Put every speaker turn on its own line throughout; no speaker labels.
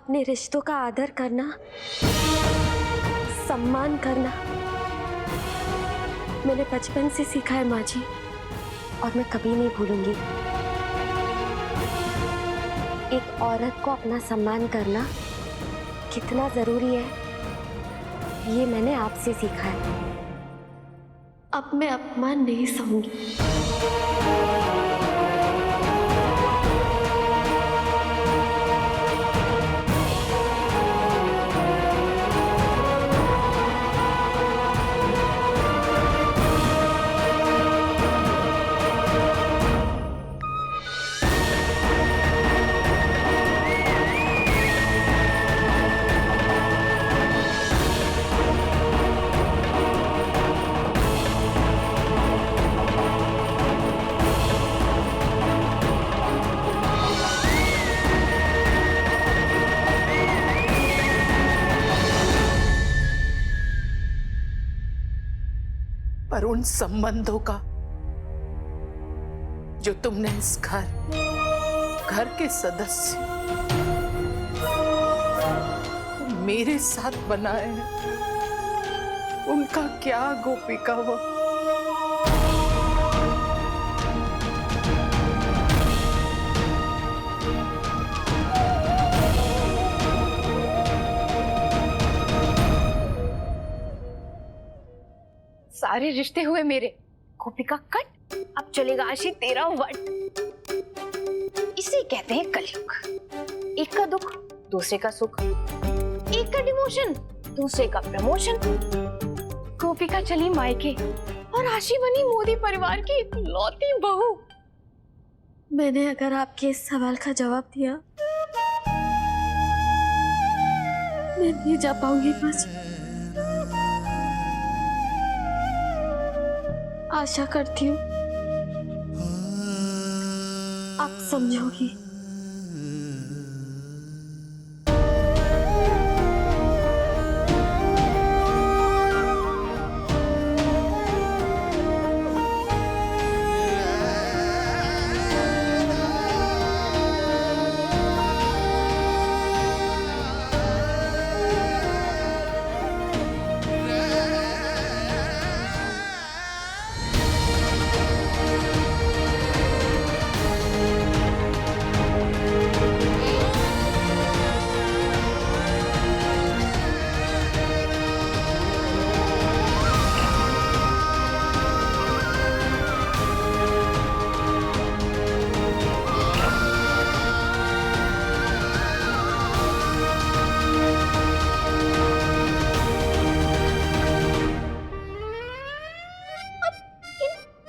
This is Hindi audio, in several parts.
अपने रिश्तों का आदर करना, सम्मान करना मैंने बचपन से सीखा है माँ जी, और मैं कभी नहीं भूलूंगी। एक औरत को अपना सम्मान करना कितना जरूरी है, ये मैंने आपसे सीखा है। अब मैं अपमान नहीं सहूंगी।
पर उन संबंधों का जो तुमने इस घर के सदस्य मेरे साथ बनाए हैं, उनका क्या गोपिका वो?
सारे रिश्ते हुए मेरे, गोपिका कट, अब चलेगा आशी तेरा वट। इसे कहते हैं कलयुग। एक का दुख दूसरे का सुख, एक का डिमोशन दूसरे का प्रमोशन। गोपिका चली मायके और आशी बनी मोदी परिवार की इकलौती बहू।
मैंने अगर आपके इस सवाल का जवाब दिया, मैं नहीं जा पाऊंगी माँ जी। आशा करती हूँ आप समझोगी।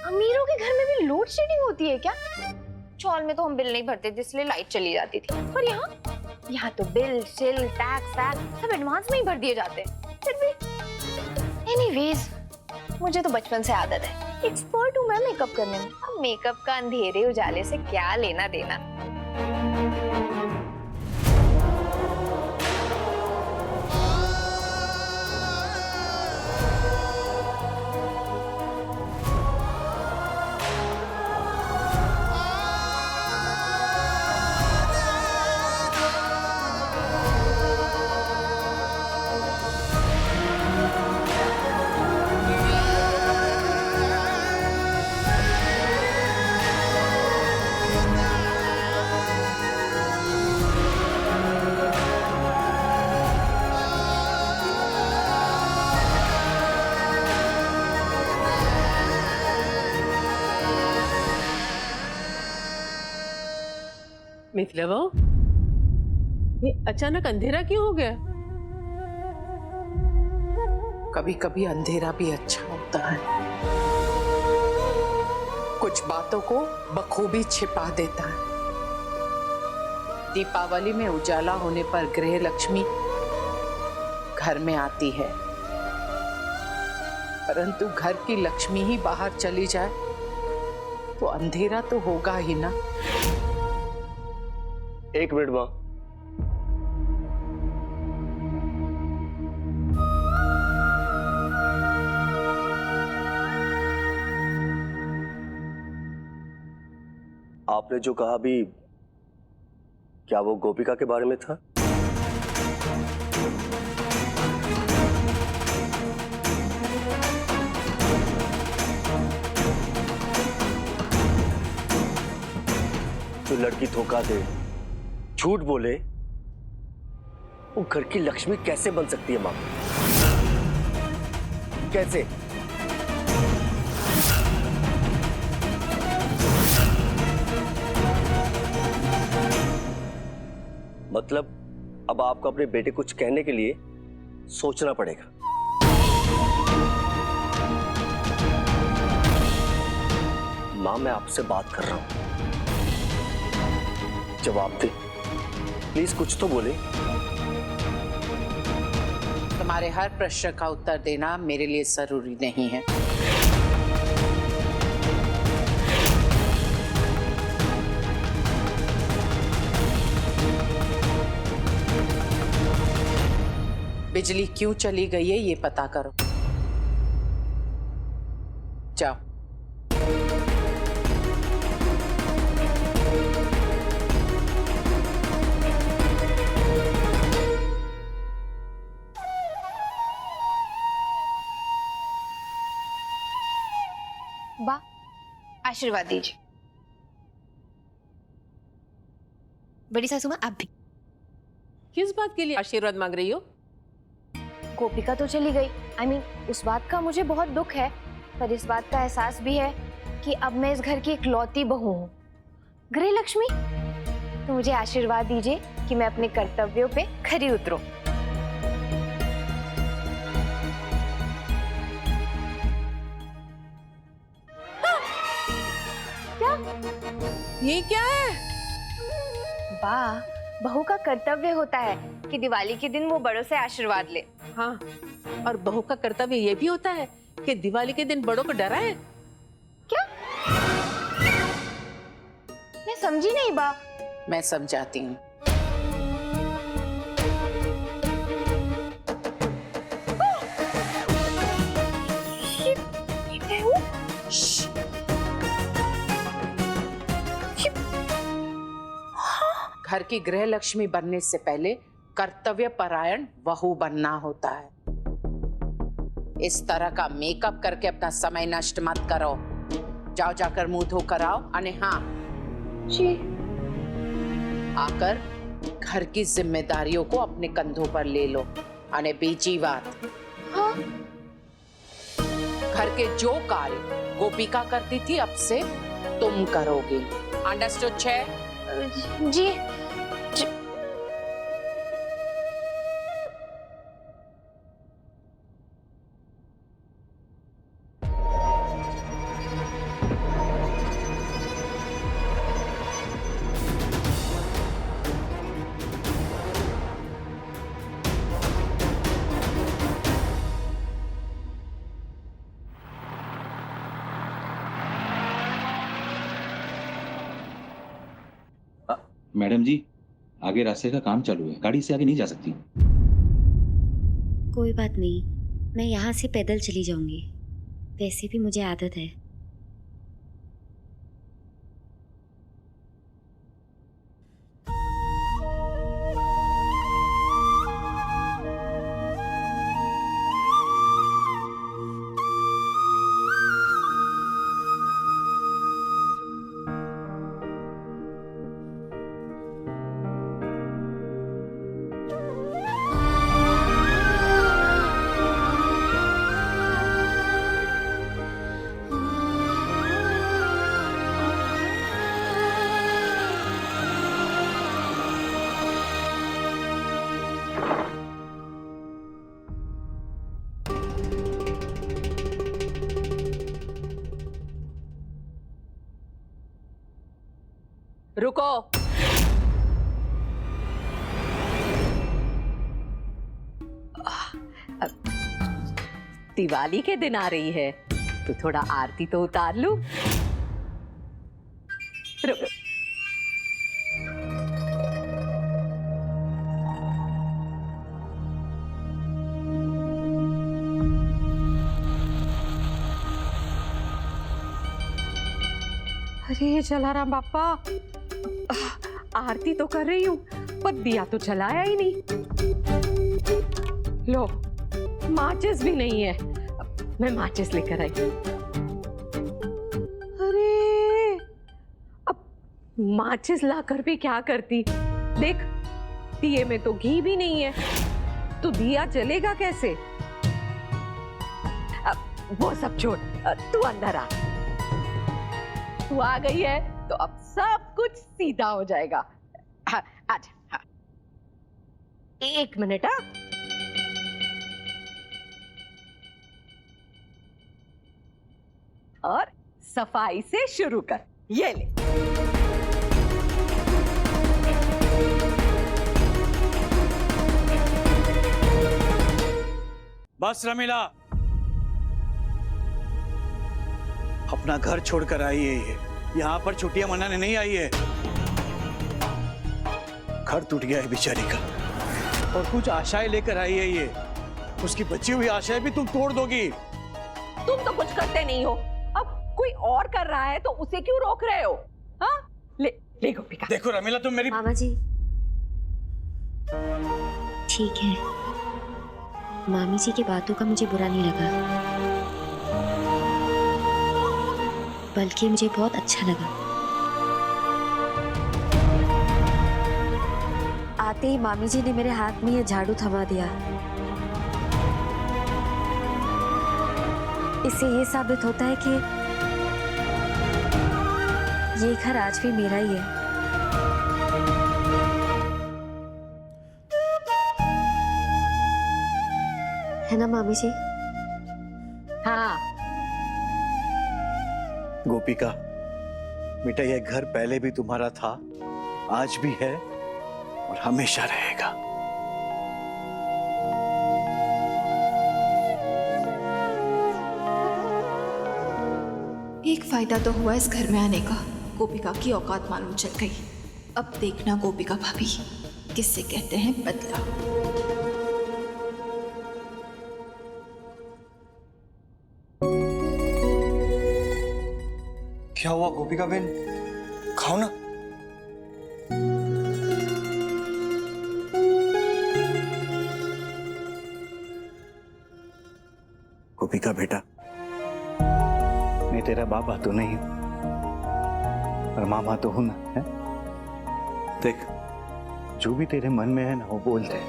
अमीरों के घर में भी लोड शेडिंग होती है क्या? चौल में तो हम बिल नहीं भरते थे, इसलिए लाइट चली जाती थी, पर यहाँ तो बिल शिल टैक्स सब एडवांस में ही भर दिए जाते हैं। फिर भी एनीवेज, मुझे तो बचपन से आदत है, एक्सपर्ट हूँ मैं मेकअप करने में। अब मेकअप का अंधेरे उजाले से क्या लेना देना।
मिथिला बहू, ये अचानक अंधेरा क्यों हो गया?
कभी कभी अंधेरा भी अच्छा होता है, कुछ बातों को बखूबी छिपा देता है। दीपावली में उजाला होने पर गृह लक्ष्मी घर में आती है, परंतु घर की लक्ष्मी ही बाहर चली जाए तो अंधेरा तो होगा ही ना।
एक मिनट मां। आपने जो कहा अभी, क्या वो गोपिका के बारे में था? जो लड़की धोखा दे, झूठ बोले, वो घर की लक्ष्मी कैसे बन सकती है मां? कैसे? मतलब अब आपको अपने बेटे कुछ कहने के लिए सोचना पड़ेगा। मां, मैं आपसे बात कर रहा हूं, जवाब दे प्लीज, कुछ तो बोले।
तुम्हारे हर प्रश्न का उत्तर देना मेरे लिए जरूरी नहीं है। बिजली क्यों चली गई है ये पता करो। जाओ।
बा, आशीर्वाद दीजिए। बड़ी सासू माँ, आप भी।
किस बात के लिए आशीर्वाद मांग रही हो?
गोपिका तो चली गई, उस बात का मुझे बहुत दुख है, पर इस बात का एहसास भी है कि अब मैं इस घर की इकलौती बहू हूँ, गृह लक्ष्मी। तो मुझे आशीर्वाद दीजिए कि मैं अपने कर्तव्यों पे खरी उतरूं।
क्या? ये क्या है?
वाह, बहू का कर्तव्य होता है कि दिवाली के दिन वो बड़ों से आशीर्वाद ले।
हाँ, और बहू का कर्तव्य ये भी होता है कि दिवाली के दिन बड़ों को डराए।
क्या? मैं समझी नहीं बा।
मैं समझाती हूँ। घर की गृह लक्ष्मी बनने से पहले कर्तव्य परायण बहू बनना होता है। इस तरह का मेकअप करके अपना समय नष्ट मत करो। जाओ, जाकर मुंह धो कर आओ। अने हाँ
जी,
आकर घर की जिम्मेदारियों को अपने कंधों पर ले लो। अने बीजी बात,
हाँ?
घर के जो कार्य गोपिका करती थी अब से तुम करोगे। अंडरस्टूड छे?
जी।
मैडम जी, आगे रास्ते का काम चालू है, गाड़ी से आगे नहीं जा सकती।
कोई बात नहीं, मैं यहाँ से पैदल चली जाऊंगी, वैसे भी मुझे आदत है।
रुको। दिवाली के दिन आ रही है तो थोड़ा आरती तो उतार लूं। रुको। अरे जलाराम बापा, आरती तो कर रही हूँ पर दिया तो जलाया ही नहीं। लो, माचिस भी नहीं है। मैं माचिस लेकर आई। अरे, अब माचिस लाकर भी क्या करती? देख, दिए में तो घी भी नहीं है, तो दिया जलेगा कैसे? अब वो सब छोड़, तू अंदर आ। तू आ गई है तो अब सब कुछ सीधा हो जाएगा। हाँ, आजा। हाँ। 1 मिनट। हाँ, और सफाई से शुरू कर। ये ले।
बस रमीला, अपना घर छोड़कर आई है ये। यहाँ पर छुट्टियां मनाने नहीं आई है। घर टूट गया है बेचारी का, और कुछ आशाएं लेकर आई है ये। उसकी बची हुई आशाएं भी तुम तोड़ दोगी।
तुम तो कुछ करते नहीं हो। अब कोई और कर रहा है तो उसे क्यों रोक रहे हो? हाँ, ले गोपिका।
देखो रमीला, तुम मेरी
मामा जी,
ठीक है, मामी जी की बातों का मुझे बुरा नहीं लगा, बल्कि मुझे बहुत अच्छा लगा।
आते ही मामी जी ने मेरे हाथ में ये झाड़ू थमा दिया। इससे ये साबित होता है कि ये घर आज भी मेरा ही है। है ना मामी जी?
हाँ।
गोपिका, बेटा ये घर पहले भी तुम्हारा था, आज भी है और हमेशा रहेगा।
एक फायदा तो हुआ इस घर में आने का। गोपिका की औकात मालूम चल गई। अब देखना गोपिका भाभी, किससे कहते हैं बदला।
क्या हुआ गोपिका बहन, खाओ ना।
गोपिका बेटा, मैं तेरा बाबा तो नहीं हूं, पर मामा तो हूं ना। है? देख, जो भी तेरे मन में है ना वो बोल दे।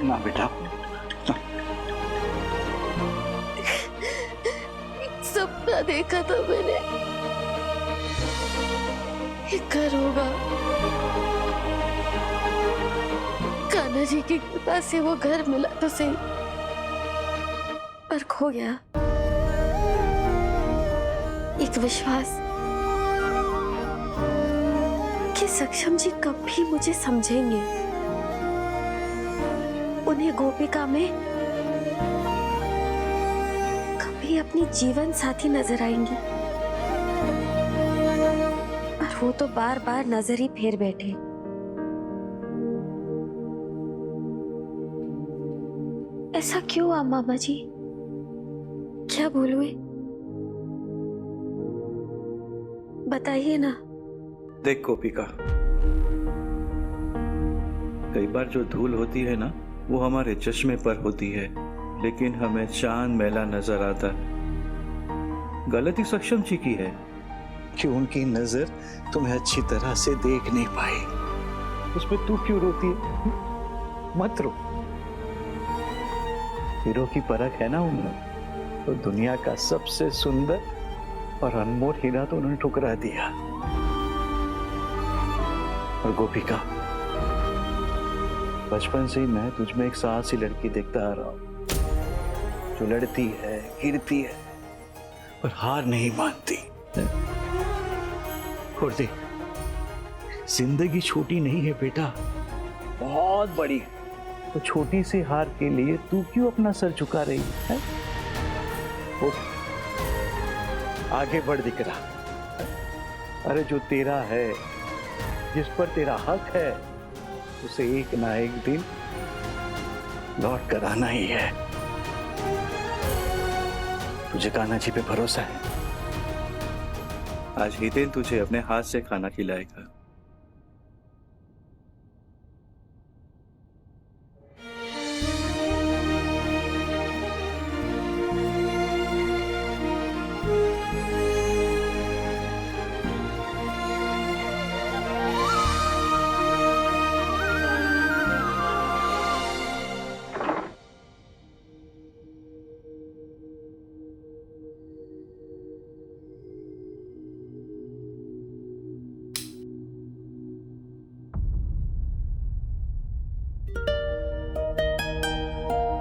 ना बेटा,
सपना देखा था मैंने, एक घर होगा। कान्हा जी की कृपा से वो घर मिला तो सही, पर खो गया। एक विश्वास कि सक्षम जी कभी मुझे समझेंगे, उन्हें गोपिका में कभी अपनी जीवन साथी नजर आएंगी, पर वो तो बार बार नजर ही फेर बैठे। ऐसा क्यों हुआ मामा जी? क्या भूल हुई? बताइए ना।
देख गोपिका, कई बार जो धूल होती है ना वो हमारे चश्मे पर होती है, लेकिन हमें चांद मैला नजर आता है। गलती सक्षम जी की है कि उनकी नजर तुम्हें अच्छी तरह से देख नहीं पाई। उसमें तू क्यों रोती है? मत रो। हीरो की परख है ना उन्हें, तो दुनिया का सबसे सुंदर और अनमोल हीरा तो उन्होंने ठुकरा दिया। और गोपिका, बचपन से ही मैं तुझमें एक साहसी लड़की देखता आ रहा हूं, जो लड़ती है, गिरती है, पर हार नहीं मानती। और देख, जिंदगी छोटी नहीं है बेटा, बहुत बड़ी है। तो छोटी सी हार के लिए तू क्यों अपना सर झुका रही है? आगे बढ़ दिख रहा। अरे जो तेरा है, जिस पर तेरा हक है, उसे एक ना एक दिन लौट कर आना ही है। तुझे कान्हा जी पे भरोसा है? आज हितेन तुझे अपने हाथ से खाना खिलाएगा।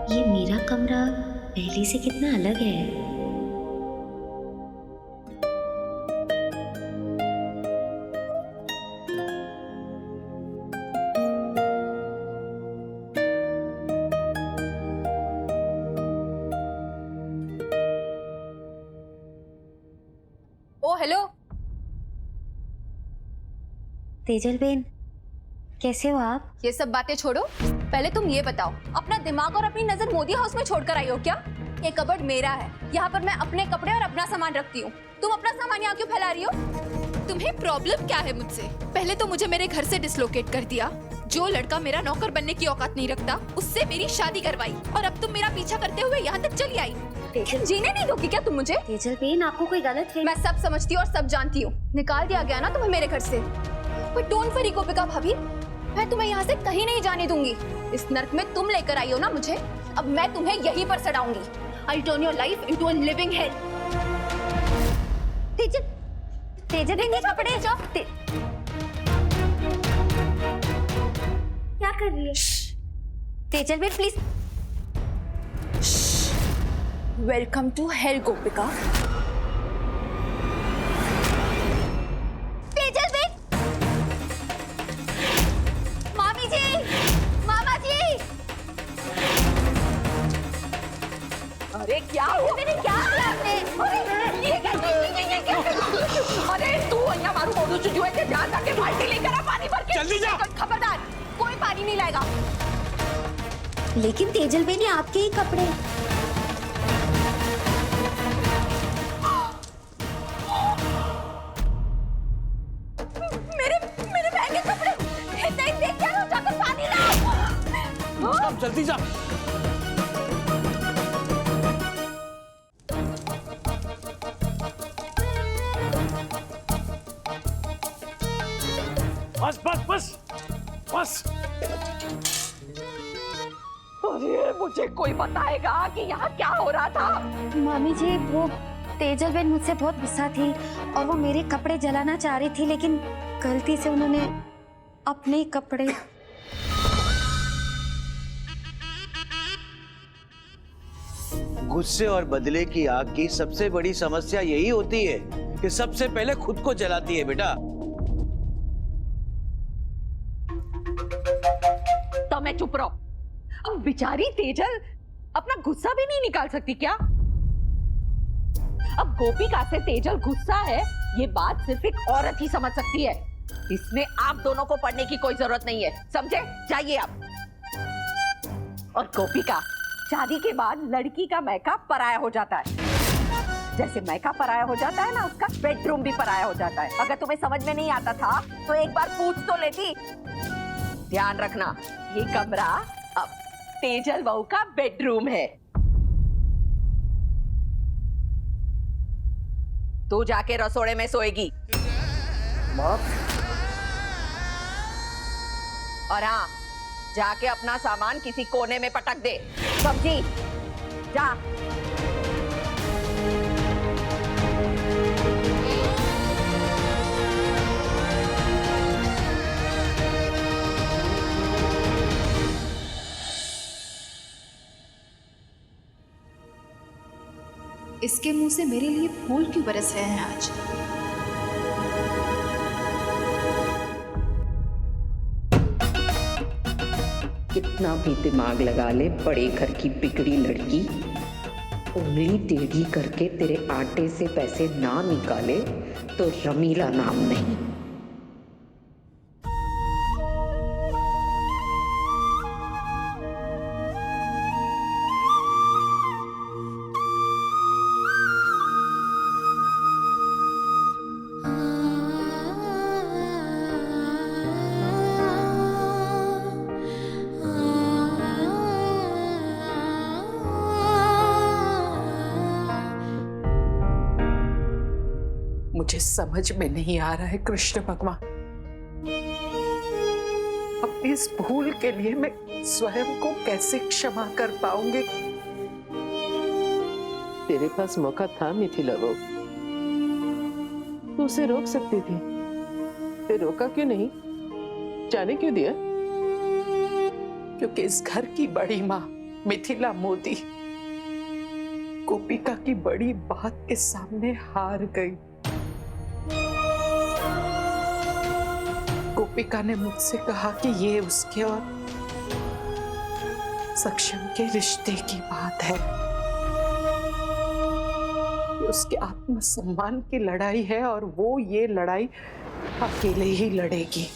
ये मेरा कमरा पहले से कितना अलग है।
ओ हेलो।
तेजल बेन, कैसे हो आप?
ये सब बातें छोड़ो, पहले तुम ये बताओ, अपना दिमाग और अपनी नजर मोदी हाउस में छोड़कर आई हो क्या? ये कबर्ड मेरा है, यहाँ पर मैं अपने कपड़े और अपना सामान रखती हूँ। तुम अपना सामान यहाँ क्यों फैला रही हो?
तुम्हें प्रॉब्लम क्या है मुझसे? पहले तो मुझे मेरे घर से डिसलोकेट कर दिया, जो लड़का मेरा नौकर बनने की औकात नहीं रखता उससे मेरी शादी करवाई, और अब तुम मेरा पीछा करते हुए यहाँ तक चली आई। जीने नहीं दोगी क्या तुम मुझे?
तेजल बेन, आपको कोई गलत है?
मैं सब समझती हूँ और सब जानती हूँ। निकाल दिया गया ना तुम्हें मेरे घर से, पर डोंट वरी गोपिका भाभी, मैं तुम्हें यहाँ से कहीं नहीं जाने दूंगी। इस नर्क में तुम लेकर आई हो ना मुझे, अब मैं तुम्हें यहीं पर सड़ाऊंगी। I'll turn your life into a living hell.
Tejal, Tejal ben,
कपड़े जो
क्या कर रही है? Tejal ben please.
Welcome to hell Gopika. Tejal Ben, मामी जी, मामा जी।
अरे क्या हो?
मैंने क्या किया आपने?
अरे ये क्या? अरे तू અહીંયા મારું મોઢું ચૂજ્યું છે, જા તાકે બાલ્ટી લેकर आ पानी भर के।
जल्दी जा। खबरदार, कोई पानी नहीं लाएगा।
लेकिन तेजल बेन, ये आपके ही कपड़े।
मेरे बहन के कपड़े। देख क्या हो, जाकर पानी लाओ।
जल्दी जा।
बस बस बस बस।
अरे मुझे कोई बताएगा कि यहाँ क्या हो रहा था?
मामी जी, वो तेजल बेन मुझसे बहुत गुस्सा थी और वो मेरे कपड़े जलाना चाह रही थी, लेकिन गलती से उन्होंने अपने कपड़े।
गुस्से और बदले की आग की सबसे बड़ी समस्या यही होती है कि सबसे पहले खुद को जलाती है बेटा।
तो मैं चुप रहो। अब बेचारी तेजल अपना गुस्सा भी नहीं निकाल सकती क्या? अब गोपिका से तेजल गुस्सा है, ये बात सिर्फ एक औरत ही समझ सकती है। इसमें आप दोनों को पढ़ने की कोई जरूरत नहीं है, समझे? जाइए आप। और गोपिका, शादी के बाद लड़की का मैका पराया हो जाता है। जैसे मैका पराया हो जाता है ना, उसका बेडरूम भी पराया हो जाता है। अगर तुम्हें समझ में नहीं आता था तो एक बार पूछ तो लेती। ध्यान रखना, ये कमरा अब तेजल बहू का बेडरूम है। तू जाके रसोड़े में सोएगी।
माँ,
और हाँ, जाके अपना सामान किसी कोने में पटक दे, समझी? जा।
इसके मुंह से मेरे लिए फूल क्यों बरस रहे हैं आज?
कितना भी दिमाग लगा ले, बड़े घर की बिगड़ी लड़की, उंगली टेढ़ी करके तेरे आटे से पैसे ना निकाले तो रमीला नाम नहीं। मुझे समझ में नहीं आ रहा है कृष्ण भगवान, अपनी इस भूल के लिए मैं स्वयं को कैसे क्षमा कर पाऊंगी।
तेरे पास मौका था मिथिला वो, तू उसे रोक सकती थी, ते रोका क्यों नहीं? जाने क्यों दिया?
क्योंकि इस घर की बड़ी माँ मिथिला मोदी गोपिका की बड़ी बात के सामने हार गई। गोपिका ने मुझसे कहा कि ये उसके और सक्षम के रिश्ते की बात है, ये उसके आत्मसम्मान की लड़ाई है और वो ये लड़ाई अकेले ही लड़ेगी।